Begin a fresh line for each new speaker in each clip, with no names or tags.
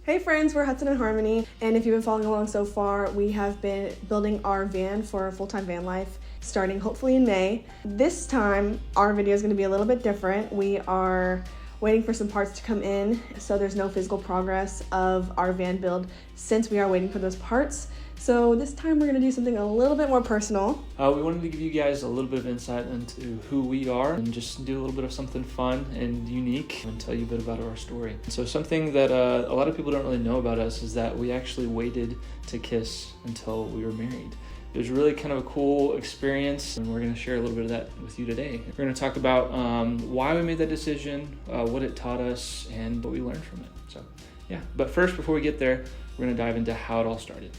Hey friends, we're Hudson and Harmony, and if you've been following along so far, we have been building our van for full-time van life, starting hopefully in May. This time, our video is going to be a little bit different. We are waiting for some parts to come in, so there's no physical progress of our van build since we are waiting for those parts. So this time we're going to do something a little bit more personal.
We wanted to give you guys a little bit of insight into who we are and just do a little bit of something fun and unique and tell you a bit about our story. So something that a lot of people don't really know about us is that we actually waited to kiss until we were married. It was really kind of a cool experience, and we're going to share a little bit of that with you today. We're going to talk about why we made that decision, what it taught us, and what we learned from it. So yeah, but first, before we get there, we're going to dive into how it all started.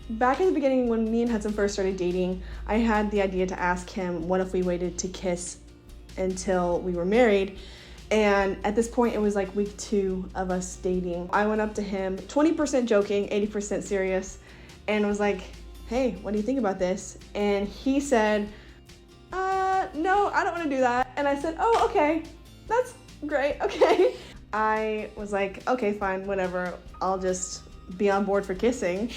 Back in the beginning, when me and Hudson first started dating, I had the idea to ask him, what if we waited to kiss until we were married? And at this point, it was like week 2 of us dating. I went up to him, 20% joking, 80% serious, and was like, hey, what do you think about this? And he said, no, I don't want to do that. And I said, oh, okay, that's great, okay. I was like, okay, fine, whatever, I'll just be on board for kissing.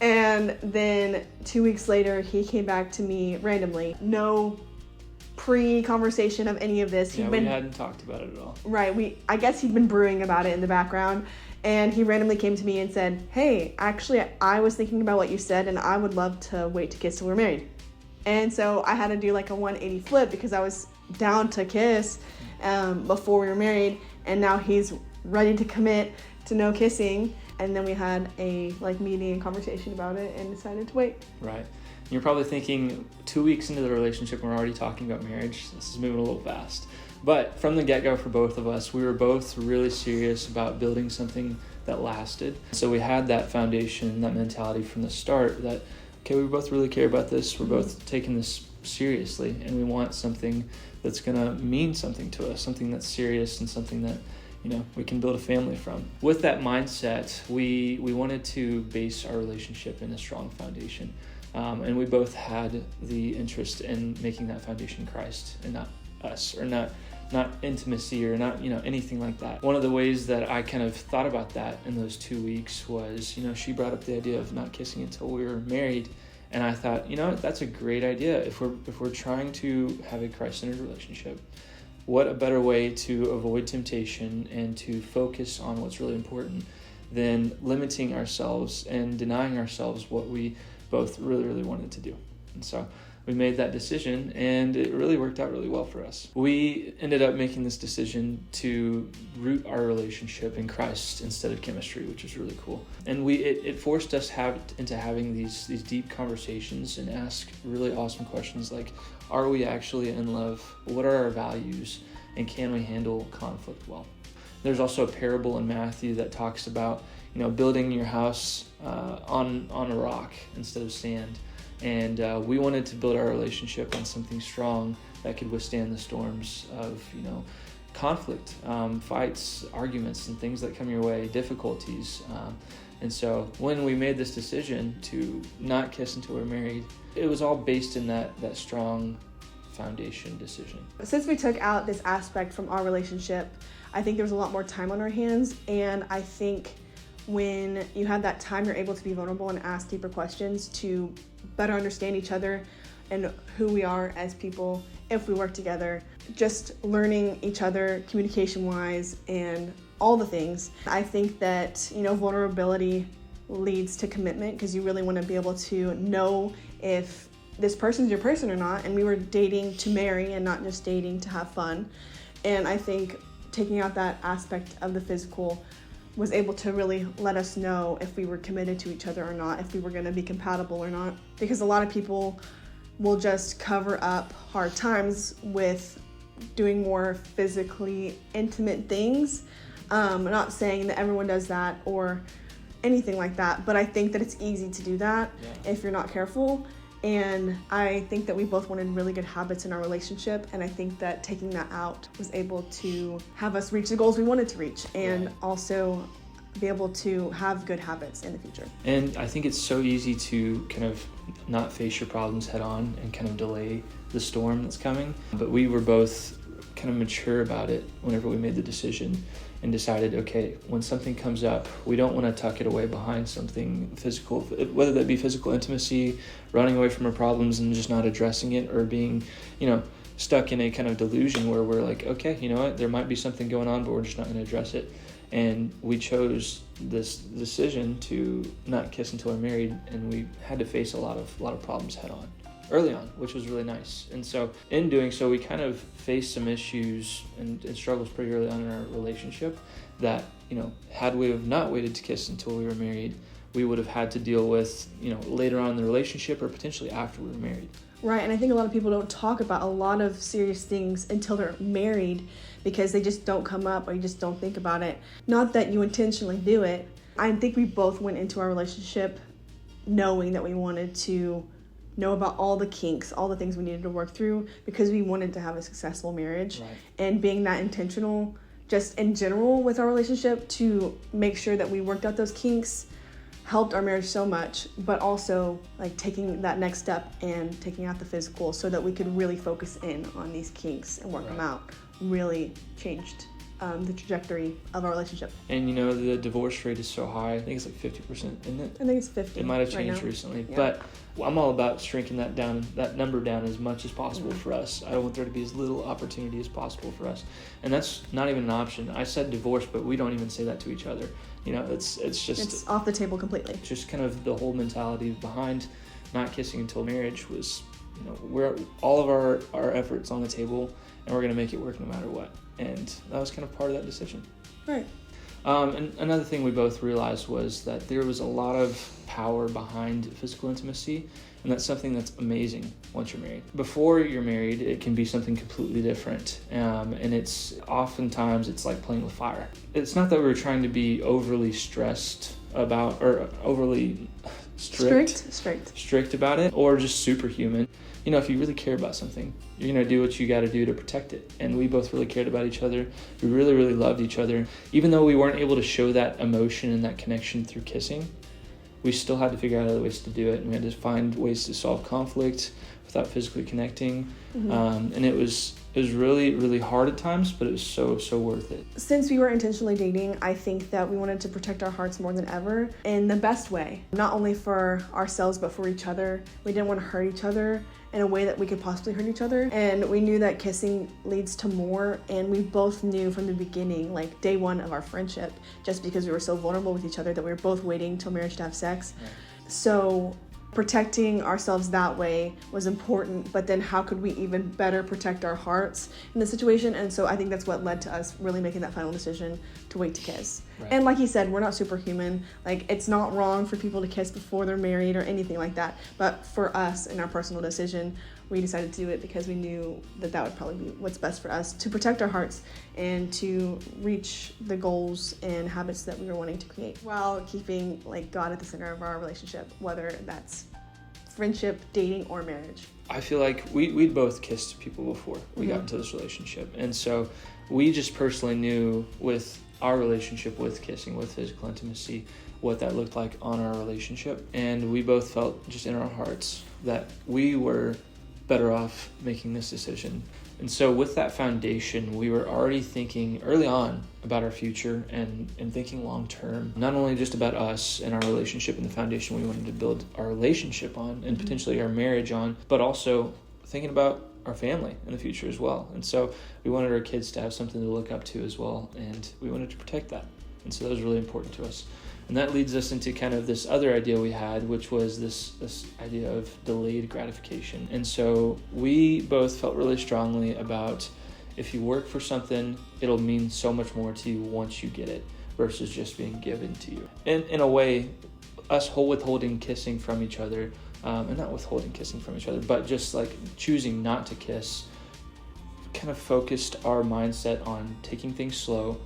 And then 2 weeks later, he came back to me randomly. No pre-conversation of any of this.
We hadn't talked about it at all.
Right, I guess he'd been brewing about it in the background. And he randomly came to me and said, hey, actually, I was thinking about what you said, and I would love to wait to kiss till we're married. And so I had to do like a 180 flip because I was down to kiss before we were married. And now he's ready to commit to no kissing. And then we had a meeting and conversation about it and decided to wait.
Right. You're probably thinking 2 weeks into the relationship, we're already talking about marriage. This is moving a little fast. But from the get-go for both of us, we were both really serious about building something that lasted. So we had that foundation, that mentality from the start that, okay, we both really care about this. We're both taking this seriously, and we want something that's going to mean something to us, something that's serious and something that we can build a family from. With that mindset, we wanted to base our relationship in a strong foundation. And we both had the interest in making that foundation Christ and not us, or not intimacy, or not, anything like that. One of the ways that I kind of thought about that in those 2 weeks was, she brought up the idea of not kissing until we were married. And I thought, that's a great idea. If we're trying to have a Christ-centered relationship, what a better way to avoid temptation and to focus on what's really important than limiting ourselves and denying ourselves what we both really, really wanted to do. And so we made that decision, and it really worked out really well for us. We ended up making this decision to root our relationship in Christ instead of chemistry, which is really cool. And it forced us into having these deep conversations and ask really awesome questions like, are we actually in love? What are our values? And can we handle conflict well? There's also a parable in Matthew that talks about, building your house on a rock instead of sand. And we wanted to build our relationship on something strong that could withstand the storms of, conflict, fights, arguments, and things that come your way, difficulties. And so when we made this decision to not kiss until we're married, it was all based in that strong foundation decision.
Since we took out this aspect from our relationship, I think there was a lot more time on our hands. And I think when you have that time, you're able to be vulnerable and ask deeper questions to better understand each other and who we are as people if we work together. Just learning each other communication-wise and all the things. I think that, vulnerability leads to commitment because you really want to be able to know if this person's your person or not. And we were dating to marry and not just dating to have fun. And I think taking out that aspect of the physical was able to really let us know if we were committed to each other or not, if we were going to be compatible or not. Because a lot of people will just cover up hard times with doing more physically intimate things. I'm not saying that everyone does that or anything like that, but I think that it's easy to do that if you're not careful. And I think that we both wanted really good habits in our relationship, and I think that taking that out was able to have us reach the goals we wanted to reach and also be able to have good habits in the future.
And I think it's so easy to kind of not face your problems head on and kind of delay the storm that's coming. But we were both kind of mature about it whenever we made the decision. and decided, okay, when something comes up, we don't want to tuck it away behind something physical, whether that be physical intimacy, running away from our problems and just not addressing it, or being, stuck in a kind of delusion where we're like, okay, you know what, there might be something going on, but we're just not going to address it. And we chose this decision to not kiss until we're married, and we had to face a lot of problems head on early on, which was really nice. And so in doing so, we kind of faced some issues and struggles pretty early on in our relationship that, had we have not waited to kiss until we were married, we would have had to deal with, later on in the relationship or potentially after we were married.
Right, and I think a lot of people don't talk about a lot of serious things until they're married because they just don't come up, or you just don't think about it. Not that you intentionally do it. I think we both went into our relationship knowing that we wanted to know about all the kinks, all the things we needed to work through, because we wanted to have a successful marriage.
Right.
And being that intentional just in general with our relationship to make sure that we worked out those kinks helped our marriage so much, but also like taking that next step and taking out the physical so that we could really focus in on these kinks and work them out really changed the trajectory of our relationship.
And the divorce rate is so high. I think it's like 50%, isn't it?
I think it's 50.
It might have changed recently, but I'm all about shrinking that number down as much as possible for us. I want there to be as little opportunity as possible for us, and that's not even an option. I said divorce, but we don't even say that to each other. It's
off the table completely.
Just kind of the whole mentality behind not kissing until marriage was, we're all of our efforts on the table, and we're going to make it work no matter what. And that was kind of part of that decision.
Right.
And another thing we both realized was that there was a lot of power behind physical intimacy, and that's something that's amazing once you're married. Before you're married, it can be something completely different, and it's oftentimes like playing with fire. It's not that we were trying to be overly stressed about, or overly strict about it, or just superhuman. If you really care about something, you're going to do what you got to do to protect it. And we both really cared about each other. We really, really loved each other. Even though we weren't able to show that emotion and that connection through kissing, we still had to figure out other ways to do it. And we had to find ways to solve conflict without physically connecting. Mm-hmm. And it was really, really hard at times, but it was so, so worth it.
Since we were intentionally dating, I think that we wanted to protect our hearts more than ever in the best way. Not only for ourselves, but for each other. We didn't want to hurt each other in a way that we could possibly hurt each other. And we knew that kissing leads to more, and we both knew from the beginning, like day one of our friendship, just because we were so vulnerable with each other, that we were both waiting till marriage to have sex. Right. So protecting ourselves that way was important, but then how could we even better protect our hearts in the situation? And so I think that's what led to us really making that final decision to wait to kiss. Right. And like you said, we're not superhuman. Like, it's not wrong for people to kiss before they're married or anything like that. But for us, in our personal decision, we decided to do it because we knew that would probably be what's best for us to protect our hearts and to reach the goals and habits that we were wanting to create while keeping God at the center of our relationship, whether that's friendship, dating, or marriage.
I feel like we'd both kissed people before we got into this relationship. And so we just personally knew with our relationship, with kissing, with physical intimacy, what that looked like on our relationship. And we both felt just in our hearts that we were better off making this decision. And so with that foundation, we were already thinking early on about our future and thinking long term, not only just about us and our relationship and the foundation we wanted to build our relationship on and potentially our marriage on, but also thinking about our family in the future as well. And so we wanted our kids to have something to look up to as well, and we wanted to protect that. And so that was really important to us. And that leads us into kind of this other idea we had, which was this idea of delayed gratification. And so we both felt really strongly about, if you work for something, it'll mean so much more to you once you get it versus just being given to you. And in a way, us withholding kissing from each other, and not withholding kissing from each other, but just like choosing not to kiss, kind of focused our mindset on taking things slow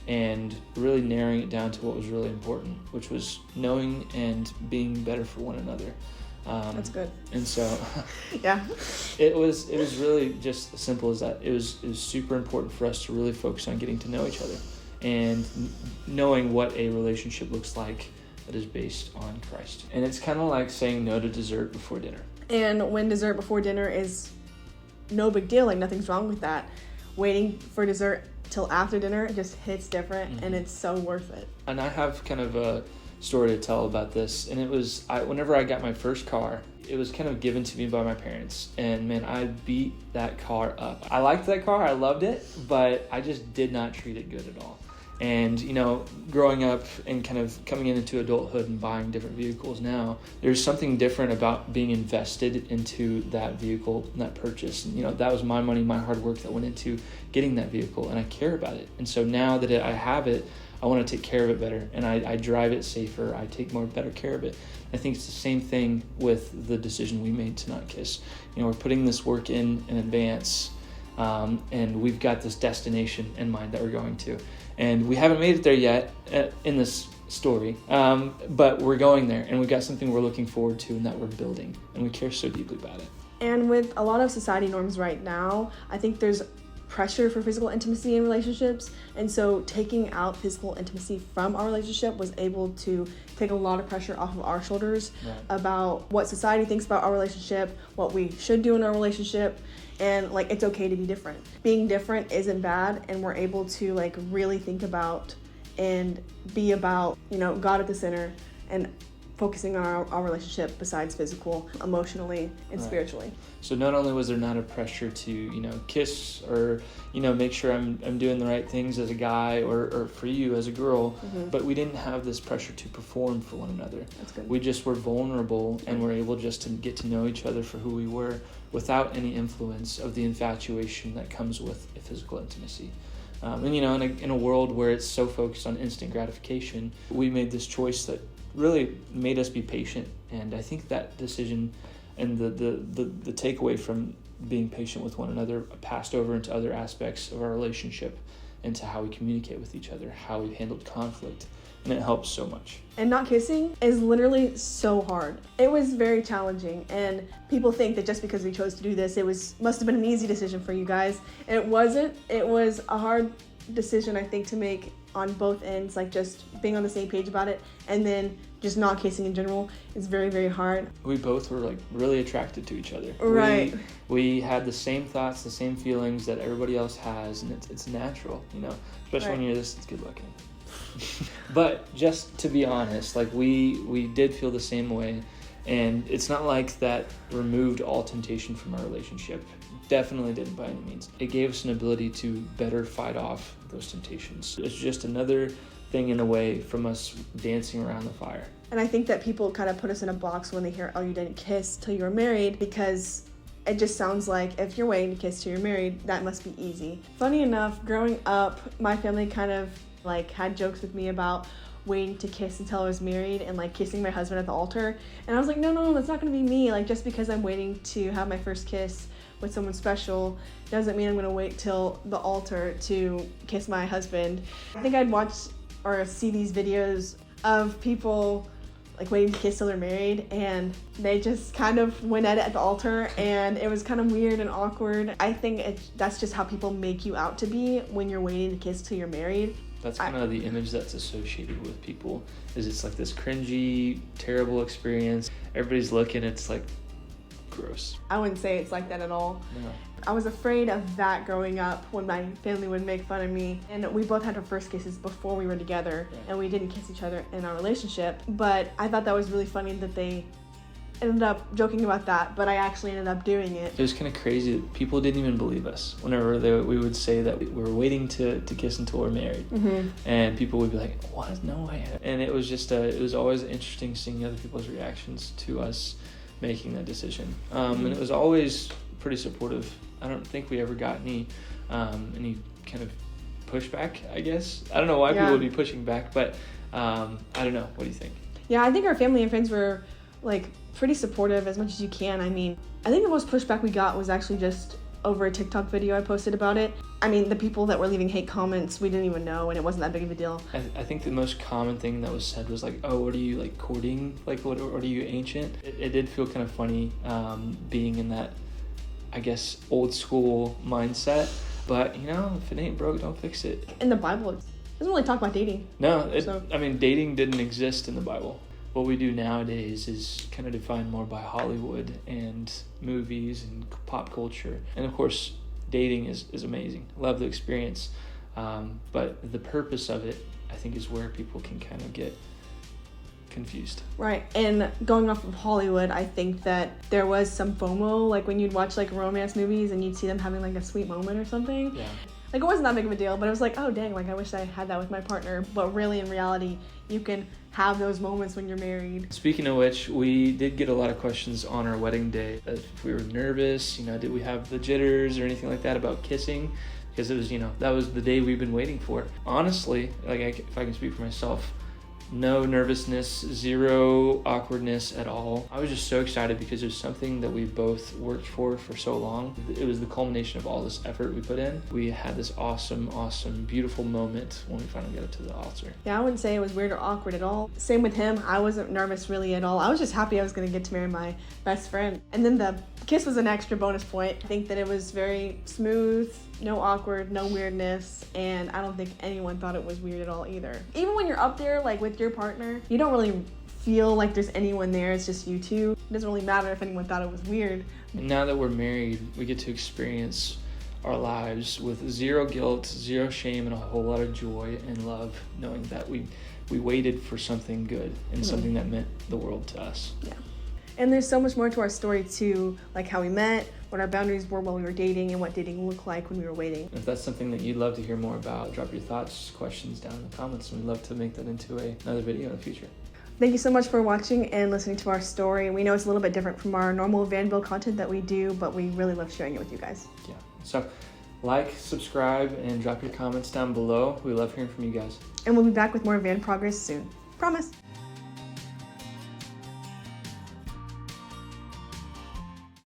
and really narrowing it down to what was really important, which was knowing and being better for one another.
That's good.
And so
yeah,
it was really just as simple as that. It was super important for us to really focus on getting to know each other and knowing what a relationship looks like that is based on Christ. And it's kind of like saying no to dessert before dinner. And
when dessert before dinner is no big deal, like nothing's wrong with that. Waiting for dessert till after dinner, it just hits different,
Mm-hmm.
and it's so worth it.
And I have kind of a story to tell about this. And it was, whenever I got my first car, it was kind of given to me by my parents. And man, I beat that car up. I liked that car, I loved it, but I just did not treat it good at all. And, you know, growing up and kind of coming into adulthood and buying different vehicles now, there's something different about being invested into that vehicle and that purchase. And, you know, that was my money, my hard work that went into getting that vehicle, and I care about it. And so now that I have it, I want to take care of it better, and I drive it safer. I take better care of it. I think it's the same thing with the decision we made to not kiss. You know, we're putting this work in advance, and we've got this destination in mind that we're going to. And we haven't made it there yet in this story, but we're going there, and we've got something we're looking forward to and that we're building, and we care so deeply about it.
And with a lot of society norms right now, I think there's pressure for physical intimacy in relationships, and so taking out physical intimacy from our relationship was able to take a lot of pressure off of our shoulders.
Right.
About what society thinks about our relationship, what we should do in our relationship, and like it's okay to be different. Being different isn't bad, and we're able to like really think about and be about, you know, God at the center and focusing on our relationship besides physical, emotionally, and
Right.
spiritually.
So not only was there not a pressure to, you know, kiss or, you know, make sure I'm doing the right things as a guy or for you as a girl, but we didn't have this pressure to perform for one another.
That's good.
We just were vulnerable and were able just to get to know each other for who we were without any influence of the infatuation that comes with physical intimacy. And, you know, in a world where it's so focused on instant gratification, we made this choice that really made us be patient. And I think that decision and the takeaway from being patient with one another passed over into other aspects of our relationship, into how we communicate with each other, how we handled conflict, and it helps so much.
And not kissing is literally so hard. It was very challenging, and people think that just because we chose to do this, must have been an easy decision for you guys. It wasn't. It was a hard decision, I think, to make on both ends, like just being on the same page about it, and then just not kissing in general is very, very hard.
We both were like really attracted to each other.
Right.
We had the same thoughts, the same feelings that everybody else has, and it's natural, you know, especially when you're this good looking. But just to be honest, like we did feel the same way, and it's not like that removed all temptation from our relationship. Definitely didn't by any means. It gave us an ability to better fight off those temptations. It's just another thing in a way from us dancing around the fire.
And I think that people kind of put us in a box when they hear, oh, you didn't kiss till you were married, because it just sounds like if you're waiting to kiss till you're married, that must be easy. Funny enough, growing up, my family kind of like had jokes with me about waiting to kiss until I was married and like kissing my husband at the altar. And I was like, no, that's not gonna be me. Like, just because I'm waiting to have my first kiss with someone special doesn't mean I'm gonna wait till the altar to kiss my husband. I think I'd watch or see these videos of people like waiting to kiss till they're married, and they just kind of went at it at the altar, and it was kind of weird and awkward. I think that's just how people make you out to be when you're waiting to kiss till you're married.
That's kind of the image that's associated with people, is it's like this cringy, terrible experience. Everybody's looking, it's like gross.
I wouldn't say it's like that at all.
No.
I was afraid of that growing up when my family would make fun of me. And we both had our first kisses before we were together, and we didn't kiss each other in our relationship. But I thought that was really funny that they ended up joking about that, but I actually ended up doing it.
It was kind of crazy that people didn't even believe us whenever we would say that we were waiting to kiss until we're married.
Mm-hmm. And
people would be like, what? No way. And it was just, it was always interesting seeing other people's reactions to us making that decision. And it was always pretty supportive. I don't think we ever got any kind of pushback, I guess. I don't know why people would be pushing back, but I don't know. What do you think?
Yeah, I think our family and friends were like pretty supportive as much as you can. I mean, I think the most pushback we got was actually just over a TikTok video I posted about it. I mean, the people that were leaving hate comments, we didn't even know, and it wasn't that big of a deal.
I think the most common thing that was said was like, oh, what are you like courting? Like, what are you ancient? It did feel kind of funny being in that, I guess, old school mindset. But, you know, if it ain't broke, don't fix it.
In the Bible, it doesn't really talk about dating.
No, I mean, dating didn't exist in the Bible. What we do nowadays is kind of defined more by Hollywood and movies and pop culture. And of course, dating is amazing. Love the experience. But the purpose of it, I think, is where people can kind of get confused.
Right. And going off of Hollywood, I think that there was some FOMO, like when you'd watch like romance movies and you'd see them having like a sweet moment or something.
Yeah.
Like it wasn't that big of a deal, but it was like, oh dang, like I wish I had that with my partner. But really, in reality, you can have those moments when you're married.
Speaking of which, we did get a lot of questions on our wedding day. If we were nervous, did we have the jitters or anything like that about kissing? Because it was, that was the day we've been waiting for. Honestly, if I can speak for myself, no nervousness, zero awkwardness at all. I was just so excited because it was something that we both worked for so long. It was the culmination of all this effort we put in. We had this awesome, beautiful moment when we finally got up to the altar.
Yeah, I wouldn't say it was weird or awkward at all. Same with him. I wasn't nervous really at all. I was just happy I was going to get to marry my best friend. And then the kiss was an extra bonus point. I think that it was very smooth, no awkward, no weirdness, and I don't think anyone thought it was weird at all either. Even when you're up there, like with your partner, you don't really feel like there's anyone there, it's just you two. It doesn't really matter if anyone thought it was weird.
And now that we're married, we get to experience our lives with zero guilt, zero shame, and a whole lot of joy and love, knowing that we waited for something good and something that meant the world to us.
Yeah. And there's so much more to our story too, like how we met, what our boundaries were while we were dating, and what dating looked like when we were waiting.
If that's something that you'd love to hear more about, drop your thoughts, questions down in the comments, and we'd love to make that into another video in the future.
Thank you so much for watching and listening to our story. We know it's a little bit different from our normal van build content that we do, but we really love sharing it with you guys.
Yeah. So like, subscribe, and drop your comments down below. We love hearing from you guys.
And we'll be back with more van progress soon. Promise.